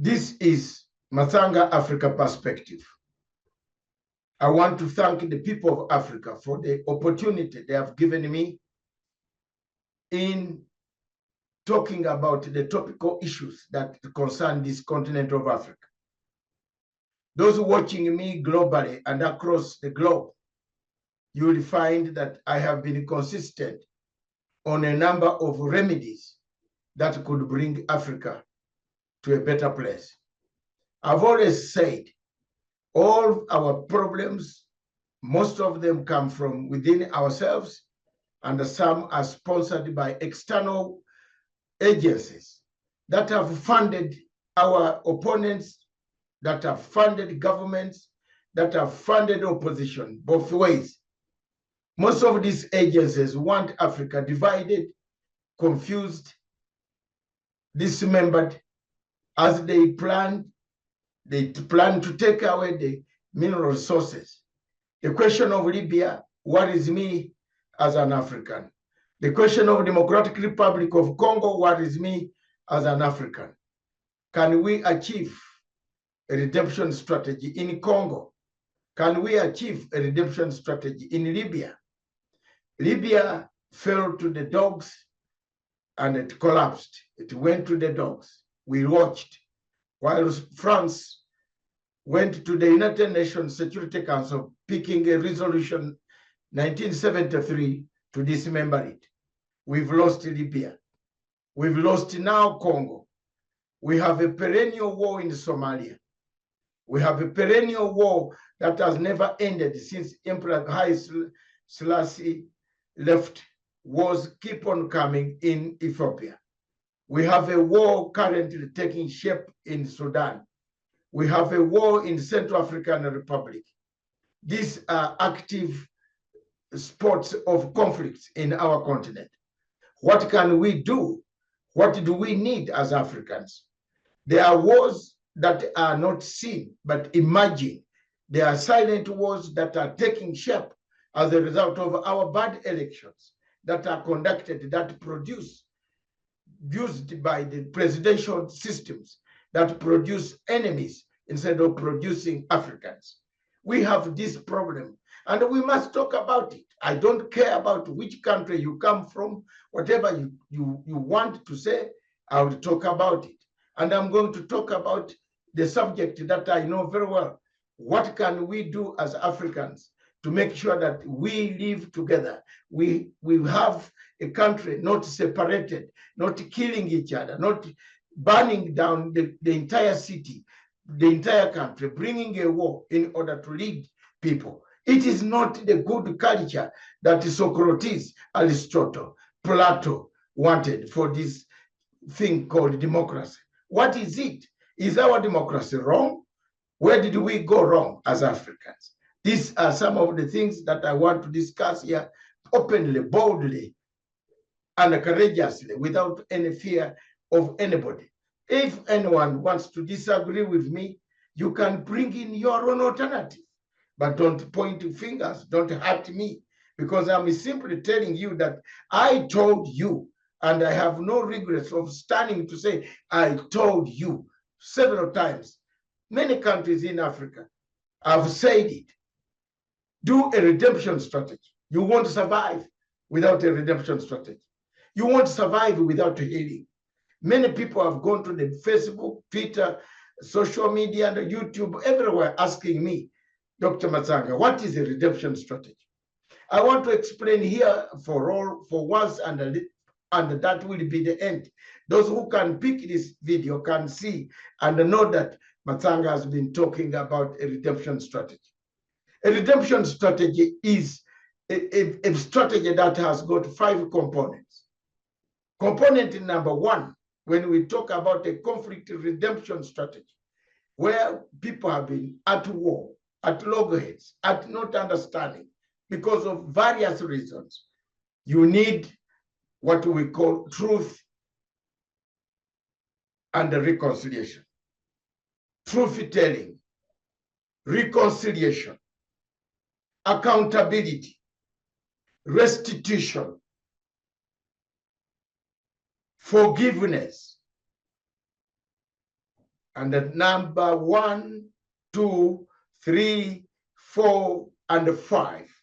This is Mathanga Africa Perspective. I want to thank the people of Africa for the opportunity they have given me in talking about the topical issues that concern this continent of Africa. Those watching me globally and across the globe, you will find that I have been consistent on a number of remedies that could bring Africa to a better place. I've always said all our problems, most of them come from within ourselves, and some are sponsored by external agencies that have funded our opponents, that have funded governments, that have funded opposition, both ways. Most of these agencies want Africa divided, confused, dismembered, as they plan to take away the mineral resources. The question of Libya, what is me as an African? The question of Democratic Republic of Congo, what is me as an African? Can we achieve a redemption strategy in Congo? Can we achieve a redemption strategy in Libya? Libya fell to the dogs and it collapsed. It went to the dogs. We watched while France went to the United Nations Security Council picking a resolution 1973 to dismember it. We've lost Libya. We've lost now Congo. We have a perennial war in Somalia. We have a perennial war that has never ended since Emperor Haile Selassie left. Wars keep on coming in Ethiopia. We have a war currently taking shape in Sudan. We have a war in Central African Republic. These are active spots of conflicts in our continent. What can we do? What do we need as Africans? There are wars that are not seen, but emerging. There are silent wars that are taking shape as a result of our bad elections that are conducted, that used by the presidential systems, that produce enemies instead of producing Africans. We have this problem, and we must talk about it. I don't care about which country you come from, whatever you want to say, I will talk about it. And I'm going to talk about the subject that I know very well. What can we do as Africans to make sure that we live together? We have a country not separated, not killing each other, not burning down the entire city, the entire country, bringing a war in order to lead people. It is not the good culture that Socrates, Aristotle, Plato wanted for this thing called democracy. What is it? Is our democracy wrong? Where did we go wrong as Africans? These are some of the things that I want to discuss here openly, boldly, and courageously, without any fear of anybody. If anyone wants to disagree with me, you can bring in your own alternative, but don't point fingers, don't hurt me, because I'm simply telling you that I told you, and I have no regrets of standing to say, I told you several times. Many countries in Africa have said it. Do a redemption strategy. You won't survive without a redemption strategy. You won't survive without healing. Many people have gone to the Facebook, Twitter, social media, and YouTube, everywhere asking me, Dr. Mathanga, what is a redemption strategy? I want to explain here for once, and that will be the end. Those who can pick this video can see and know that Mathanga has been talking about a redemption strategy. A redemption strategy is a strategy that has got 5 components. Component number 1, when we talk about a conflict redemption strategy, where people have been at war, at loggerheads, at not understanding, because of various reasons, you need what we call truth and reconciliation. Truth telling, reconciliation, accountability, restitution, forgiveness, And the number 1, 2, 3, 4, and 5,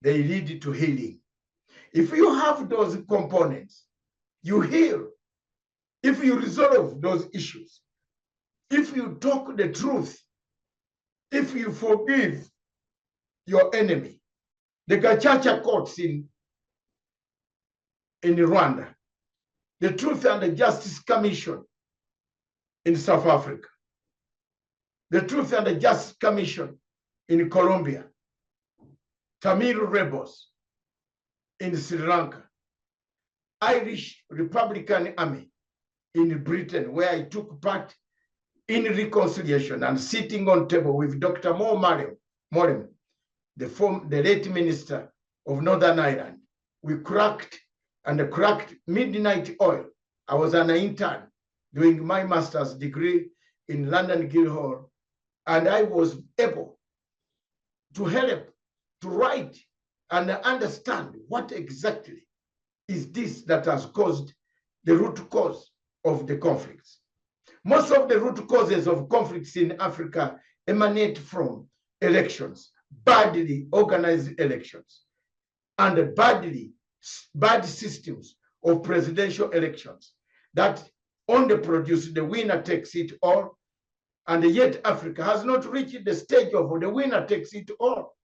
they lead to healing. If you have those components, you heal. If you resolve those issues, if you talk the truth, if you forgive your enemy, the Gacaca courts in Rwanda, the Truth and the Justice Commission in South Africa, the Truth and the Justice Commission in Colombia, Tamil rebels in Sri Lanka, Irish Republican Army in Britain, where I took part in reconciliation and sitting on table with Dr. Mo Morem, the late minister of Northern Ireland. We cracked midnight oil. I was an intern doing my master's degree in London Guildhall, and I was able to help to write and understand what exactly is this that has caused the root cause of the conflicts. Most of the root causes of conflicts in Africa emanate from elections, badly organized elections, and bad systems of presidential elections that only produce the winner takes it all, and yet Africa has not reached the stage of the winner takes it all.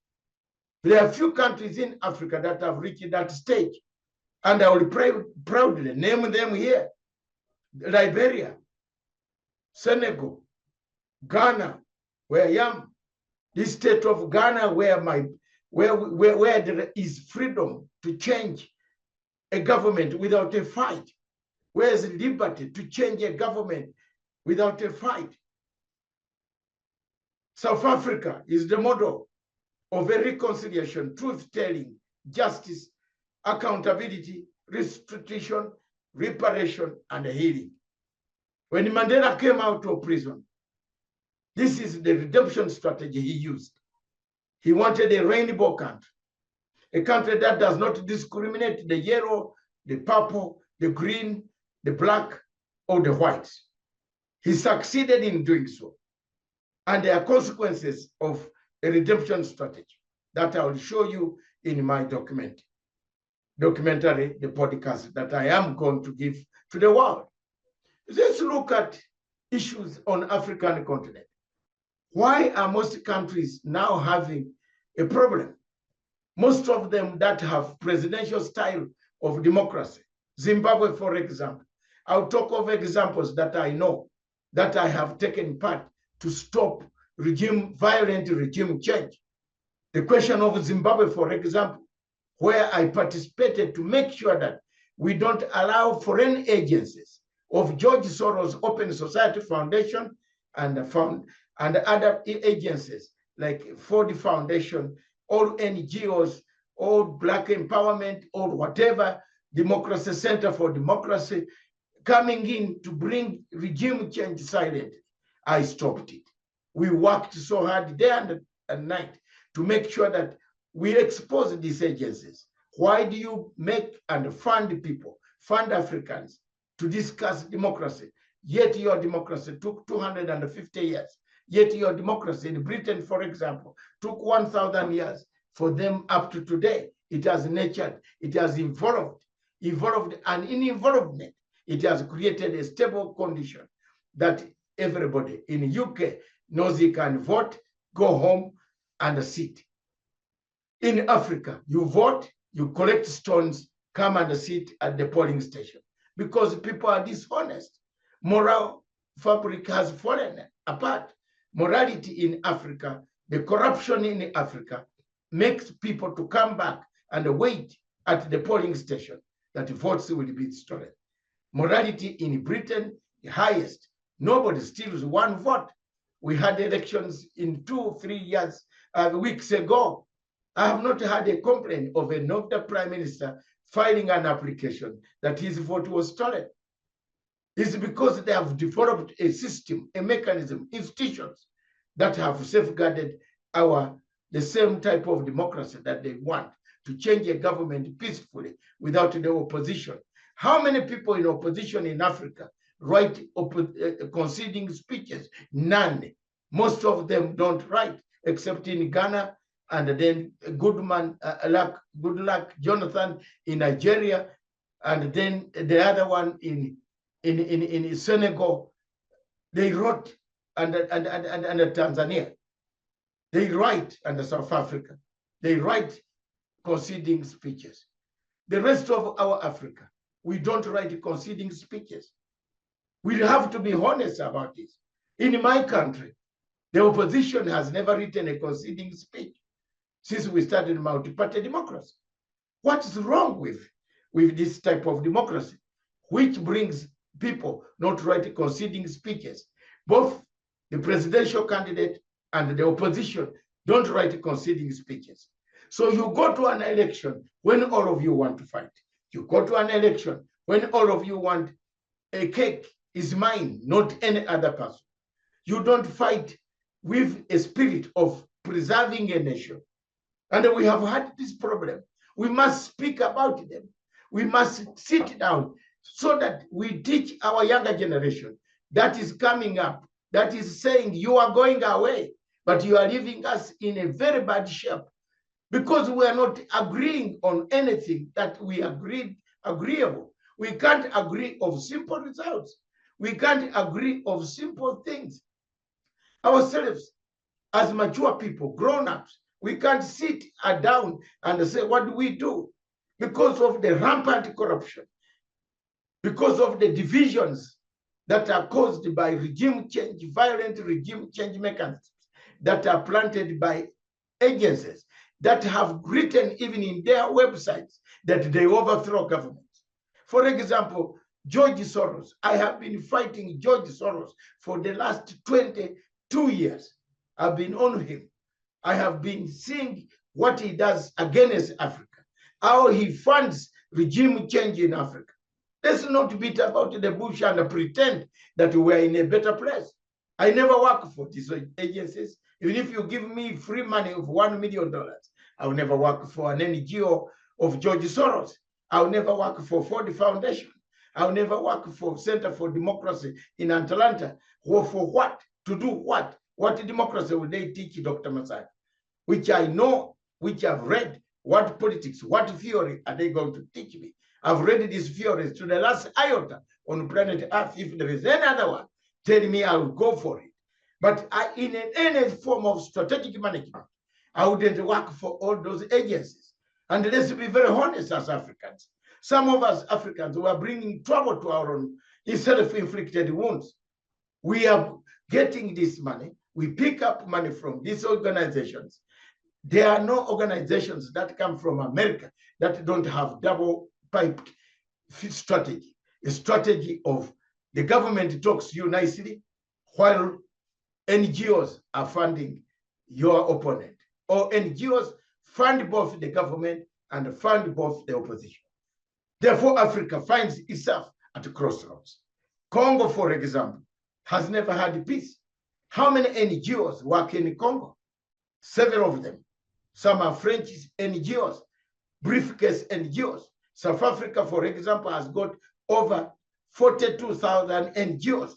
There are few countries in Africa that have reached that stage, and I will proudly name them here: Liberia, Senegal, Ghana, where I am, the state of Ghana, where there is freedom to change a government without a fight, where is liberty to change a government without a fight. South Africa is the model of a reconciliation, truth-telling, justice, accountability, restitution, reparation, and healing. When Mandela came out of prison, this is the redemption strategy he used. He wanted a rainbow country, a country that does not discriminate the yellow, the purple, the green, the black, or the white. He succeeded in doing so. And there are consequences of a redemption strategy that I will show you in my documentary, the podcast that I am going to give to the world. Let's look at issues on African continent. Why are most countries now having a problem? Most of them that have presidential style of democracy. Zimbabwe, for example. I'll talk of examples that I know, that I have taken part to stop violent regime change. The question of Zimbabwe, for example, where I participated to make sure that we don't allow foreign agencies of George Soros Open Society Foundation and other agencies like Ford Foundation, all NGOs, all Black Empowerment, or whatever, Democracy Center for Democracy, coming in to bring regime change silently. I stopped it. We worked so hard day and night to make sure that we expose these agencies. Why do you make and fund people, fund Africans to discuss democracy? Yet your democracy took 250 years. Yet your democracy in Britain, for example, took 1,000 years for them up to today. It has nurtured, it has evolved, and in involvement, it has created a stable condition that everybody in UK knows he can vote, go home, and sit. In Africa, you vote, you collect stones, come and sit at the polling station because people are dishonest. Moral fabric has fallen apart. Morality in Africa, the corruption in Africa makes people to come back and wait at the polling station that votes will be stolen. Morality in Britain, the highest. Nobody steals one vote. We had elections in 2-3 weeks ago. I have not had a complaint of another prime minister filing an application that his vote was stolen. It's because they have developed a system, a mechanism, institutions that have safeguarded the same type of democracy that they want, to change a government peacefully without the opposition. How many people in opposition in Africa write conceding speeches. None. Most of them don't write, except in Ghana, and then Goodluck Jonathan in Nigeria, and then the other one in Senegal. They wrote, and Tanzania. They write, and South Africa. They write conceding speeches. The rest of our Africa, we don't write conceding speeches. We have to be honest about this. In my country, the opposition has never written a conceding speech since we started multi-party democracy. What's wrong with this type of democracy, which brings people not writing conceding speeches? Both the presidential candidate and the opposition don't write conceding speeches. So you go to an election when all of you want to fight. You go to an election when all of you want a cake is mine, not any other person. You don't fight with a spirit of preserving a nation. And we have had this problem. We must speak about them. We must sit down so that we teach our younger generation that is coming up, that is saying, you are going away, but you are leaving us in a very bad shape because we are not agreeing on anything that we agreeable. We can't agree of simple results. We can't agree of simple things. Ourselves, as mature people, grown-ups, we can't sit down and say, what do we do? Because of the rampant corruption, because of the divisions that are caused by regime change, violent regime change mechanisms that are planted by agencies that have written even in their websites that they overthrow governments. For example, George Soros. I have been fighting George Soros for the last 22 years. I've been on him. I have been seeing what he does against Africa, how he funds regime change in Africa. Let's not beat about the bush and pretend that we're in a better place. I never work for these agencies. Even if you give me free money of $1 million, I'll never work for an NGO of George Soros. I'll never work for Ford Foundation. I'll never work for Center for Democracy in Atlanta. For what? To do what? What democracy will they teach Dr. Masai? Which I know, which I've read. What politics, what theory are they going to teach me? I've read these theories to the last iota on planet Earth. If there is any other one, tell me, I will go for it. But in any form of strategic management, I wouldn't work for all those agencies. And let's be very honest as Africans. Some of us Africans were bringing trouble to our own self-inflicted wounds. We are getting this money. We pick up money from these organizations. There are no organizations that come from America that don't have double-piped strategy. A strategy of the government talks you nicely while NGOs are funding your opponent, or NGOs fund both the government and fund both the opposition. Therefore, Africa finds itself at a crossroads. Congo, for example, has never had peace. How many NGOs work in Congo? Several of them. Some are French NGOs, briefcase NGOs. South Africa, for example, has got over 42,000 NGOs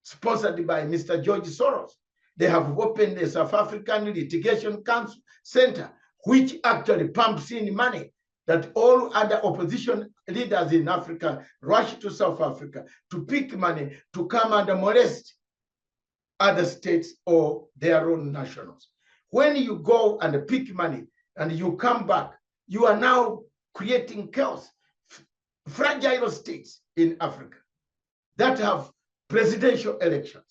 sponsored by Mr. George Soros. They have opened the South African Litigation Council Center, which actually pumps in money that all other opposition leaders in Africa rush to South Africa to pick money to come and molest other states or their own nationals. When you go and pick money and you come back, you are now creating chaos. Fragile states in Africa that have presidential elections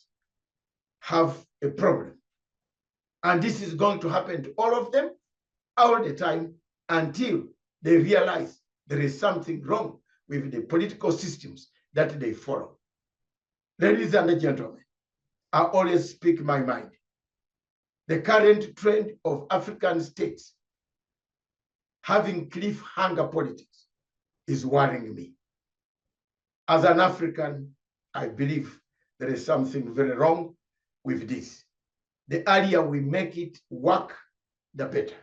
have a problem. And this is going to happen to all of them all the time until they realize there is something wrong with the political systems that they follow. Ladies and gentlemen, I always speak my mind. The current trend of African states having cliffhanger politics is worrying me. As an African, I believe there is something very wrong with this. The earlier we make it work, the better.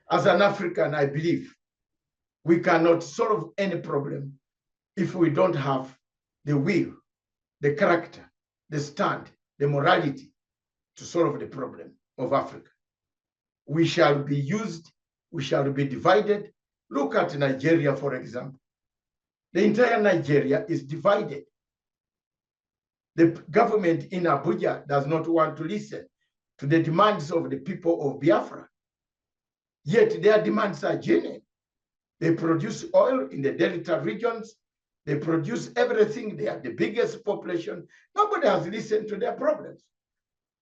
As an African, I believe we cannot solve any problem if we don't have the will, the character, the stand, the morality to solve the problem of Africa. We shall be used, we shall be divided. Look at Nigeria, for example. The entire Nigeria is divided. The government in Abuja does not want to listen to the demands of the people of Biafra. Yet their demands are genuine. They produce oil in the Delta regions. They produce everything. They are the biggest population. Nobody has listened to their problems.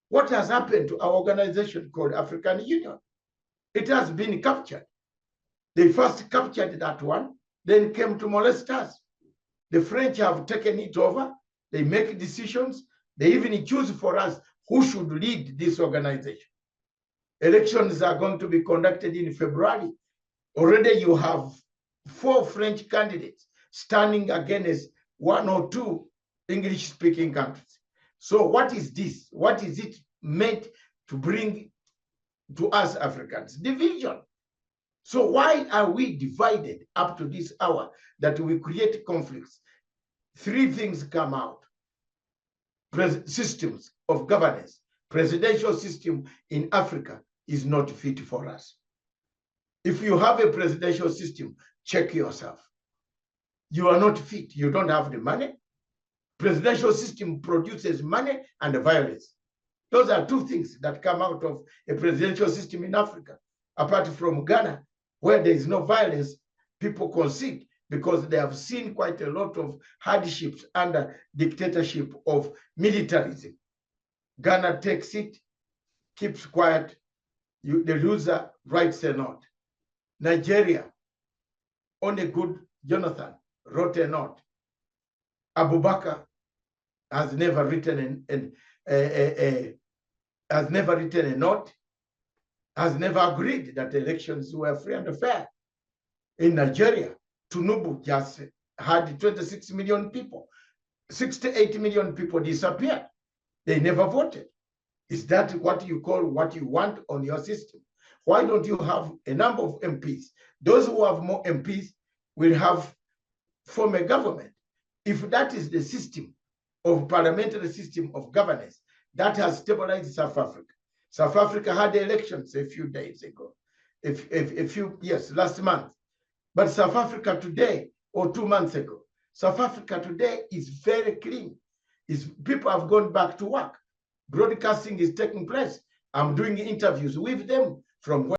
What has happened to our organization called African Union? It has been captured. They first captured that one, then came to molest us. The French have taken it over. They make decisions. They even choose for us who should lead this organization. Elections are going to be conducted in February. Already you have 4 French candidates standing against 1 or 2 English-speaking countries. So what is this? What is it meant to bring to us Africans? Division. So why are we divided up to this hour that we create conflicts? 3 things come out. Systems of governance, presidential system in Africa is not fit for us. If you have a presidential system, check yourself. You are not fit. You don't have the money. Presidential system produces money and violence. Those are 2 things that come out of a presidential system in Africa. Apart from Ghana, where there is no violence, people concede because they have seen quite a lot of hardships under dictatorship of militarism. Ghana takes it, keeps quiet. The loser writes a note. Nigeria, only good Jonathan wrote a note. Abubakar has never written has never written a note, has never agreed that elections were free and fair. In Nigeria, Tinubu just had 26 million people. 68 million people disappeared. They never voted. Is that what you call what you want on your system? Why don't you have a number of MPs? Those who have more MPs will form a government. If that is the system of parliamentary system of governance, that has stabilized South Africa. South Africa had elections a few days ago, last month. But South Africa today, or 2 months ago, South Africa today is very clean. People have gone back to work. Broadcasting is taking place. I'm doing interviews with them from